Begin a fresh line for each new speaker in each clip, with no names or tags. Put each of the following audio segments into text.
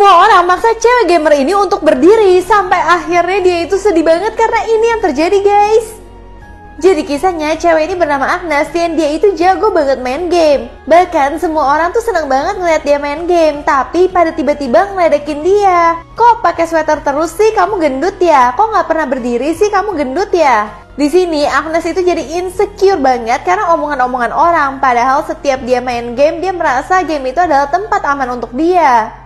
Semua orang maksa cewek gamer ini untuk berdiri, sampai akhirnya dia itu sedih banget karena ini yang terjadi guys. Jadi kisahnya cewek ini bernama Agnes dan dia itu jago banget main game. Bahkan semua orang tuh seneng banget ngeliat dia main game, tapi pada tiba-tiba ngeledekin dia. Kok pakai sweater terus sih, kamu gendut ya? Kok nggak pernah berdiri sih, kamu gendut ya? Di sini Agnes itu jadi insecure banget karena omongan-omongan orang. Padahal setiap dia main game, dia merasa game itu adalah tempat aman untuk dia.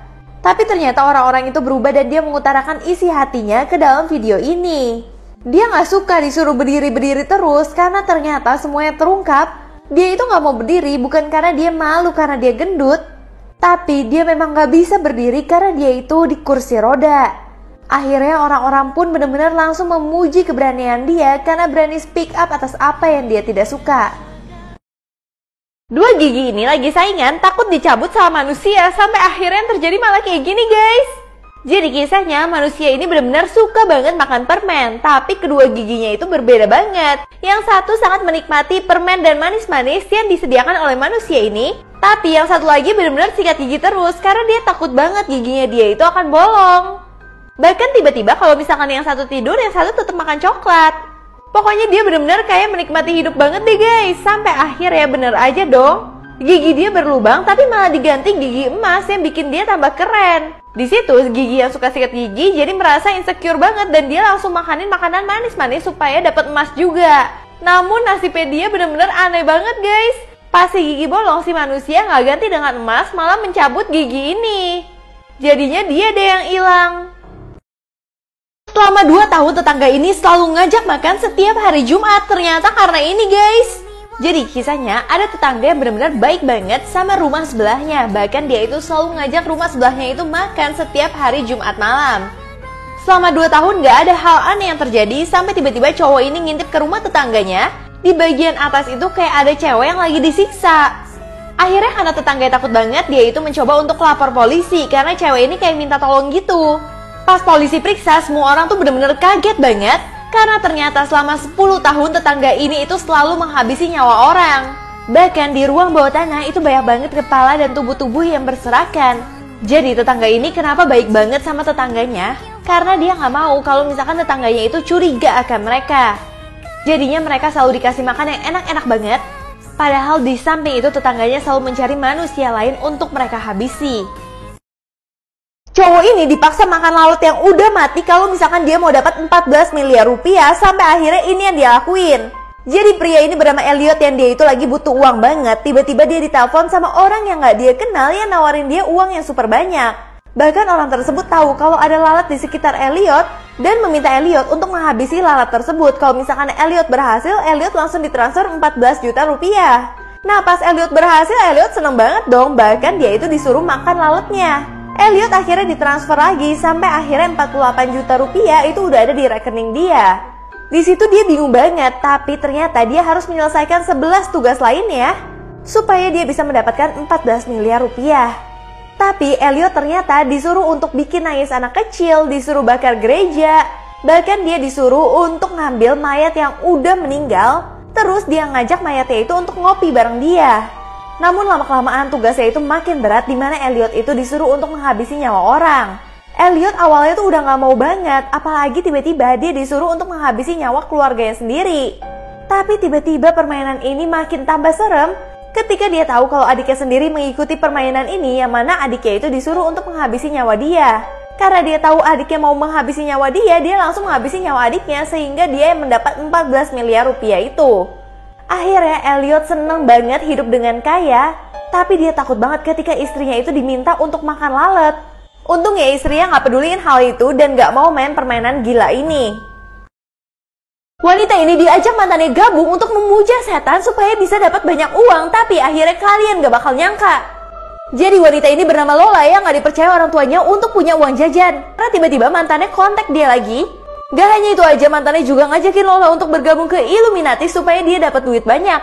Tapi ternyata orang-orang itu berubah dan dia mengutarakan isi hatinya ke dalam video ini. Dia gak suka disuruh berdiri-berdiri terus karena ternyata semuanya terungkap. Dia itu gak mau berdiri bukan karena dia malu karena dia gendut, tapi dia memang gak bisa berdiri karena dia itu di kursi roda. Akhirnya orang-orang pun benar-benar langsung memuji keberanian dia karena berani speak up atas apa yang dia tidak suka. Dua gigi ini lagi saingan, takut dicabut sama manusia, sampai akhirnya yang terjadi malah kayak gini guys. Jadi kisahnya manusia ini benar-benar suka banget makan permen, tapi kedua giginya itu berbeda banget. Yang satu sangat menikmati permen dan manis-manis yang disediakan oleh manusia ini, tapi yang satu lagi benar-benar sikat gigi terus karena dia takut banget giginya dia itu akan bolong. Bahkan tiba-tiba kalau misalkan yang satu tidur, yang satu tetap makan coklat. Pokoknya dia benar-benar kayak menikmati hidup banget deh guys. Sampai akhirnya bener aja dong, gigi dia berlubang tapi malah diganti gigi emas yang bikin dia tambah keren. Di situ gigi yang suka sikat gigi jadi merasa insecure banget dan dia langsung makanin makanan manis-manis supaya dapat emas juga. Namun nasibnya dia benar-benar aneh banget guys. Pas si gigi bolong, si manusia nggak ganti dengan emas, malah mencabut gigi ini. Jadinya dia deh yang hilang. Selama 2 tahun tetangga ini selalu ngajak makan setiap hari Jumat. Ternyata karena ini guys. Jadi kisahnya ada tetangga yang benar-benar baik banget sama rumah sebelahnya. Bahkan dia itu selalu ngajak rumah sebelahnya itu makan setiap hari Jumat malam. Selama 2 tahun gak ada hal aneh yang terjadi, sampai tiba-tiba cowok ini ngintip ke rumah tetangganya. Di bagian atas itu kayak ada cewek yang lagi disiksa. Akhirnya karena tetangga takut banget, dia itu mencoba untuk lapor polisi karena cewek ini kayak minta tolong gitu. Pas polisi periksa, semua orang tuh bener-bener kaget banget karena ternyata selama 10 tahun tetangga ini itu selalu menghabisi nyawa orang. Bahkan di ruang bawah tanah itu banyak banget kepala dan tubuh-tubuh yang berserakan. Jadi tetangga ini kenapa baik banget sama tetangganya? Karena dia nggak mau kalau misalkan tetangganya itu curiga akan mereka. Jadinya mereka selalu dikasih makan yang enak-enak banget. Padahal di samping itu tetangganya selalu mencari manusia lain untuk mereka habisi. Cowok ini dipaksa makan lalat yang udah mati kalau misalkan dia mau dapat 14 miliar rupiah, sampai akhirnya ini yang dia lakuin. Jadi pria ini bernama Elliot yang dia itu lagi butuh uang banget. Tiba-tiba dia ditelepon sama orang yang gak dia kenal yang nawarin dia uang yang super banyak. Bahkan orang tersebut tahu kalau ada lalat di sekitar Elliot dan meminta Elliot untuk menghabisi lalat tersebut. Kalau misalkan Elliot berhasil, Elliot langsung ditransfer 14 juta rupiah. Nah pas Elliot berhasil, Elliot seneng banget dong. Bahkan dia itu disuruh makan lalatnya. Elliot akhirnya ditransfer lagi sampai akhirnya 48 juta rupiah itu udah ada di rekening dia. Di situ dia bingung banget, tapi ternyata dia harus menyelesaikan 11 tugas lainnya supaya dia bisa mendapatkan 14 miliar rupiah. Tapi Elliot ternyata disuruh untuk bikin nangis anak kecil, disuruh bakar gereja, bahkan dia disuruh untuk ngambil mayat yang udah meninggal, terus dia ngajak mayatnya itu untuk ngopi bareng dia. Namun lama-kelamaan tugasnya itu makin berat, dimana Elliot itu disuruh untuk menghabisi nyawa orang. Elliot awalnya tuh udah gak mau banget, apalagi tiba-tiba dia disuruh untuk menghabisi nyawa keluarganya sendiri. Tapi tiba-tiba permainan ini makin tambah serem ketika dia tahu kalau adiknya sendiri mengikuti permainan ini, yang mana adiknya itu disuruh untuk menghabisi nyawa dia. Karena dia tahu adiknya mau menghabisi nyawa dia langsung menghabisi nyawa adiknya sehingga dia mendapat 14 miliar rupiah itu. Akhirnya Elliot seneng banget hidup dengan kaya, tapi dia takut banget ketika istrinya itu diminta untuk makan lalat. Untungnya istrinya gak peduliin hal itu dan gak mau main permainan gila ini. Wanita ini diajak mantannya gabung untuk memuja setan supaya bisa dapat banyak uang, tapi akhirnya kalian gak bakal nyangka. Jadi wanita ini bernama Lola yang gak dipercaya orang tuanya untuk punya uang jajan. Karena tiba-tiba mantannya kontak dia lagi. Gak hanya itu aja, mantannya juga ngajakin Lola untuk bergabung ke Illuminati supaya dia dapat duit banyak.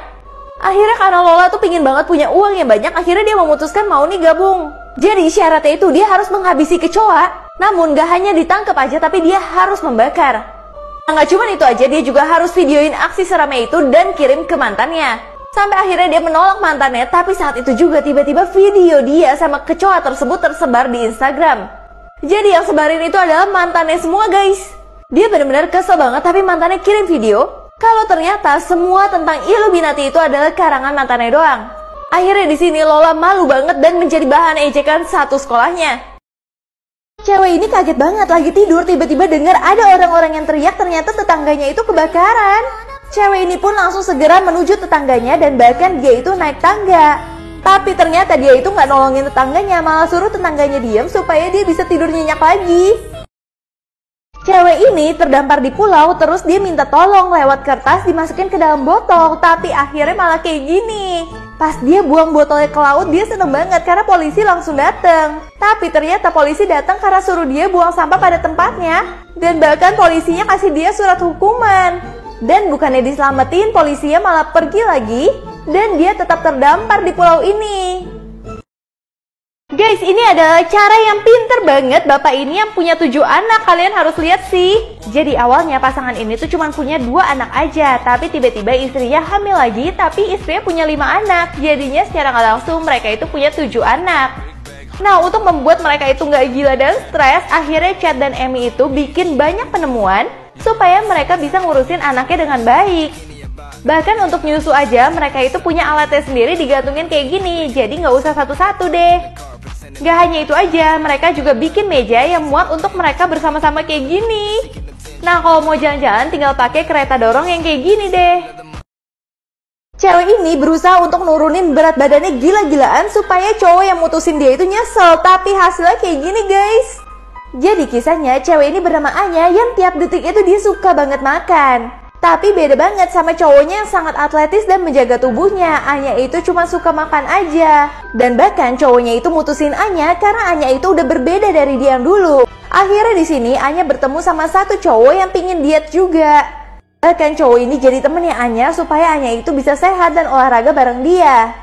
Akhirnya karena Lola tuh pingin banget punya uang yang banyak, akhirnya dia memutuskan mau nih gabung. Jadi syaratnya itu dia harus menghabisi kecoa. Namun gak hanya ditangkap aja, tapi dia harus membakar. Nah, gak cuma itu aja, dia juga harus videoin aksi seramnya itu dan kirim ke mantannya. Sampai akhirnya dia menolak mantannya, tapi saat itu juga tiba-tiba video dia sama kecoa tersebut tersebar di Instagram. Jadi yang sebarin itu adalah mantannya semua guys. Dia benar-benar kesel banget tapi mantannya kirim video kalau ternyata semua tentang Illuminati itu adalah karangan mantannya doang. Akhirnya di sini Lola malu banget dan menjadi bahan ejekan satu sekolahnya. Cewek ini kaget banget lagi tidur tiba-tiba dengar ada orang-orang yang teriak ternyata tetangganya itu kebakaran. Cewek ini pun langsung segera menuju tetangganya dan bahkan dia itu naik tangga. Tapi ternyata dia itu nggak nolongin tetangganya, malah suruh tetangganya diam supaya dia bisa tidur nyenyak lagi. Cewek ini terdampar di pulau, terus dia minta tolong lewat kertas dimasukin ke dalam botol, tapi akhirnya malah kayak gini. Pas dia buang botolnya ke laut, dia seneng banget karena polisi langsung datang. Tapi ternyata polisi datang karena suruh dia buang sampah pada tempatnya, dan bahkan polisinya kasih dia surat hukuman. Dan bukannya diselamatin, polisinya malah pergi lagi, dan dia tetap terdampar di pulau ini. Guys, ini adalah cara yang pinter banget bapak ini yang punya 7 anak. Kalian harus lihat sih. Jadi awalnya pasangan ini tuh cuma punya 2 anak aja, tapi tiba-tiba istrinya hamil lagi, tapi istrinya punya 5 anak. Jadinya secara nggak langsung mereka itu punya 7 anak. Nah, untuk membuat mereka itu nggak gila dan stres, akhirnya Chad dan Amy itu bikin banyak penemuan supaya mereka bisa ngurusin anaknya dengan baik. Bahkan untuk nyusu aja mereka itu punya alatnya sendiri digantungin kayak gini, jadi nggak usah satu-satu deh. Gak hanya itu aja, mereka juga bikin meja yang muat untuk mereka bersama-sama kayak gini. Nah, kalau mau jalan-jalan tinggal pakai kereta dorong yang kayak gini deh. Cewek ini berusaha untuk nurunin berat badannya gila-gilaan supaya cowok yang mutusin dia itu nyesel, tapi hasilnya kayak gini guys. Jadi kisahnya cewek ini bernama Anya yang tiap detik itu dia suka banget makan. Tapi beda banget sama cowoknya yang sangat atletis dan menjaga tubuhnya. Anya itu cuma suka makan aja. Dan bahkan cowoknya itu mutusin Anya karena Anya itu udah berbeda dari dia yang dulu. Akhirnya di sini Anya bertemu sama satu cowok yang pingin diet juga. Bahkan cowok ini jadi temennya Anya supaya Anya itu bisa sehat dan olahraga bareng dia.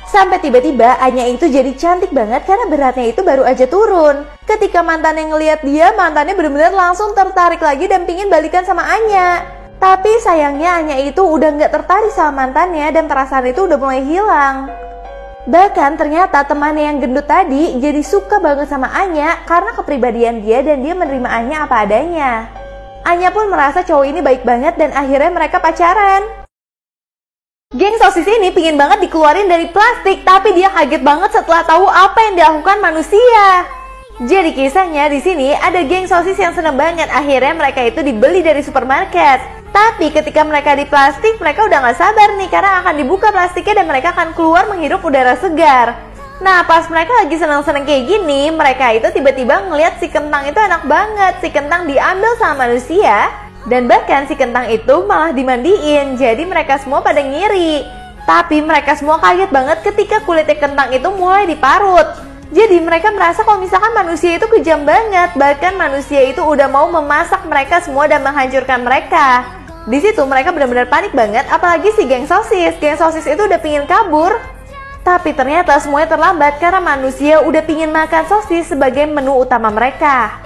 Sampai tiba-tiba Anya itu jadi cantik banget karena beratnya itu baru aja turun. Ketika mantannya ngeliat dia, mantannya benar-benar langsung tertarik lagi dan pingin balikan sama Anya. Tapi sayangnya Anya itu udah nggak tertarik sama mantannya dan perasaan itu udah mulai hilang. Bahkan ternyata temannya yang gendut tadi jadi suka banget sama Anya karena kepribadian dia dan dia menerima Anya apa adanya. Anya pun merasa cowok ini baik banget dan akhirnya mereka pacaran. Geng sosis ini pingin banget dikeluarin dari plastik, tapi dia kaget banget setelah tahu apa yang dilakukan manusia. Jadi kisahnya di sini ada geng sosis yang seneng banget, akhirnya mereka itu dibeli dari supermarket. Tapi ketika mereka di plastik, mereka udah gak sabar nih karena akan dibuka plastiknya dan mereka akan keluar menghirup udara segar. Nah, pas mereka lagi seneng-seneng kayak gini, mereka itu tiba-tiba ngeliat si kentang itu enak banget. Si kentang diambil sama manusia dan bahkan si kentang itu malah dimandiin. Jadi mereka semua pada ngiri. Tapi mereka semua kaget banget ketika kulitnya kentang itu mulai diparut. Jadi mereka merasa kalau misalkan manusia itu kejam banget. Bahkan manusia itu udah mau memasak mereka semua dan menghancurkan mereka. Di situ mereka benar-benar panik banget, apalagi si geng sosis. Geng sosis itu udah pingin kabur. Tapi ternyata semuanya terlambat karena manusia udah pingin makan sosis sebagai menu utama mereka.